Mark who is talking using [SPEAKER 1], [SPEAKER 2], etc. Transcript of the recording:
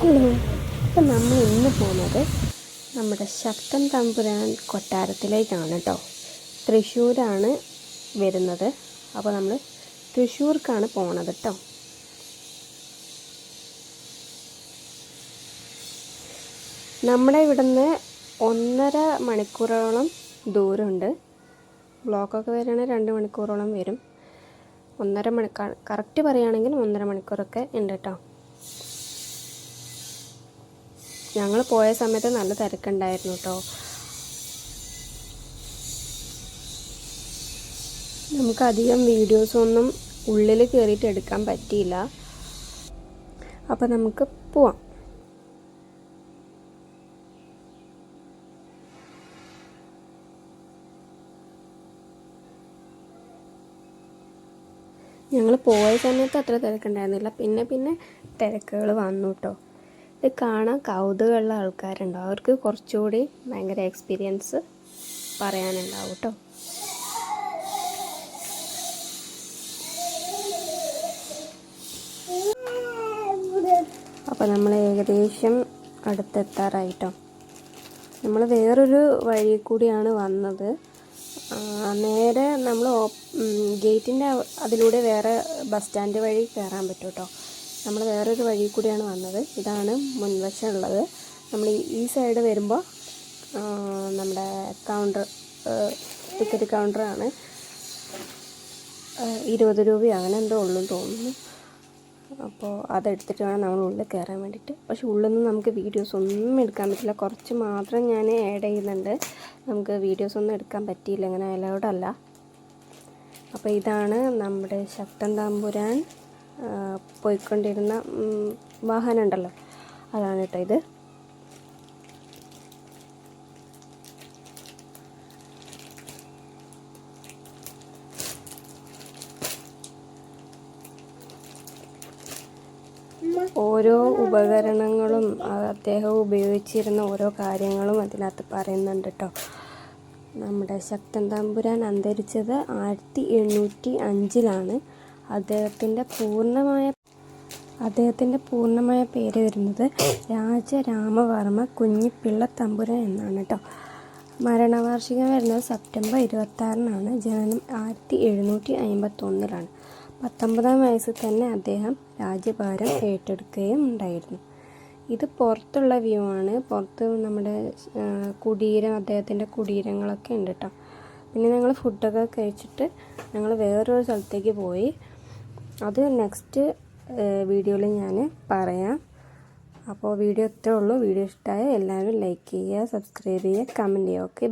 [SPEAKER 1] Hello, അപ്പം നമ്മൾ ഇന്ന് പോകുന്നത് നമ്മുടെ ശക്തൻ തമ്പുരാൻ കൊട്ടാരത്തിലേക്കാണ് കേട്ടോ. തൃശ്ശൂരാണ് വരുന്നത്. അപ്പോൾ നമ്മൾ തൃശ്ശൂർക്കാണ് പോണത് കേട്ടോ. നമ്മുടെ ഇവിടുന്ന് 1.5 മണിക്കൂറോളം ദൂരമുണ്ട്. ബ്ലോക്കൊക്കെ വരികയാണെങ്കിൽ 2 മണിക്കൂറോളം വരും. 1.5 മണിക്കൂർ കറക്റ്റ് പറയുകയാണെങ്കിൽ 1.5 മണിക്കൂറൊക്കെ ഉണ്ട് കേട്ടോ. ഞങ്ങൾ പോയ സമയത്ത് നല്ല തിരക്കുണ്ടായിരുന്നു കേട്ടോ. നമുക്കധികം വീഡിയോസൊന്നും ഉള്ളിൽ കയറിയിട്ട് എടുക്കാൻ പറ്റിയില്ല. അപ്പോൾ നമുക്ക് പോവാം. ഞങ്ങൾ പോയ സമയത്ത് അത്ര തിരക്കുണ്ടായിരുന്നില്ല. പിന്നെ തിരക്കുകൾ വന്നു കേട്ടോ. ഇത് കാണാൻ കൗതുകമുള്ള ആൾക്കാരുണ്ടാവും. അവർക്ക് കുറച്ചുകൂടി ഭയങ്കര എക്സ്പീരിയൻസ് പറയാനുണ്ടാവും കേട്ടോ. അപ്പോൾ നമ്മൾ ഏകദേശം അടുത്തെത്താറായിട്ടോ. നമ്മൾ വേറൊരു വഴി കൂടിയാണ് വന്നത്. നേരെ നമ്മൾ ഗേറ്റിൻ്റെ അതിലൂടെ വേറെ ബസ് സ്റ്റാൻഡ് വഴി കയറാൻ പറ്റും കേട്ടോ. നമ്മൾ വേറൊരു വഴി കൂടിയാണ് വന്നത്. ഇതാണ് മുൻവശം ഉള്ളത്. നമ്മൾ ഈ സൈഡ് വരുമ്പോൾ നമ്മുടെ ടിക്കറ്റ് കൗണ്ടറാണ്. 20 രൂപ അങ്ങനെ എന്തോ ഉള്ളൂ തോന്നുന്നു. അപ്പോൾ അതെടുത്തിട്ട് വേണം നമ്മൾ ഉള്ളിൽ കയറാൻ വേണ്ടിയിട്ട്. പക്ഷെ ഉള്ളിൽ നിന്ന് നമുക്ക് വീഡിയോസ് ഒന്നും എടുക്കാൻ പറ്റില്ല. കുറച്ച് മാത്രം ഞാൻ ആഡ് ചെയ്യുന്നുണ്ട്. നമുക്ക് വീഡിയോസ് ഒന്നും എടുക്കാൻ പറ്റിയില്ല, അങ്ങനെ അലൗഡ് അല്ല. അപ്പോൾ ഇതാണ് നമ്മുടെ ശക്തൻ തമ്പുരാൻ പോയിക്കൊണ്ടിരുന്ന വാഹനം ഉണ്ടല്ലോ, അതാണ് കേട്ടോ ഇത്. ഓരോ ഉപകരണങ്ങളും അദ്ദേഹം ഉപയോഗിച്ചിരുന്ന ഓരോ കാര്യങ്ങളും അതിനകത്ത് പറയുന്നുണ്ട് കേട്ടോ. നമ്മുടെ ശക്തൻ തമ്പുരാൻ അന്തരിച്ചത് 1805-ലാണ്. അദ്ദേഹത്തിൻ്റെ പൂർണ്ണമായ പേര് വരുന്നത് രാജരാമവർമ്മ കുഞ്ഞിപ്പിള്ള തമ്പുരാൻ എന്നാണ് കേട്ടോ. മരണവാർഷികം വരുന്നത് സെപ്റ്റംബർ 26-നാണ്. ജനനം 1751-ലാണ്. 19-ാം വയസ്സിൽ തന്നെ അദ്ദേഹം രാജ്യഭാരം ഏറ്റെടുക്കുകയും ഉണ്ടായിരുന്നു. ഇത് പുറത്തുള്ള വ്യൂ ആണ്. പുറത്ത് നമ്മുടെ അദ്ദേഹത്തിൻ്റെ കുടീരങ്ങളൊക്കെ ഉണ്ട് കേട്ടോ. പിന്നെ ഞങ്ങൾ ഫുഡൊക്കെ കഴിച്ചിട്ട് ഞങ്ങൾ വേറൊരു സ്ഥലത്തേക്ക് പോയി. അത് നെക്സ്റ്റ് വീഡിയോയിൽ ഞാൻ പറയാം. അപ്പോൾ വീഡിയോ ഇത്രേ ഉള്ളൂ. വീഡിയോ ഇഷ്ടമായ എല്ലാവരും ലൈക്ക് ചെയ്യുക, സബ്സ്ക്രൈബ് ചെയ്യുക, കമൻറ്റ് ചെയ്യുക. ഓക്കെ.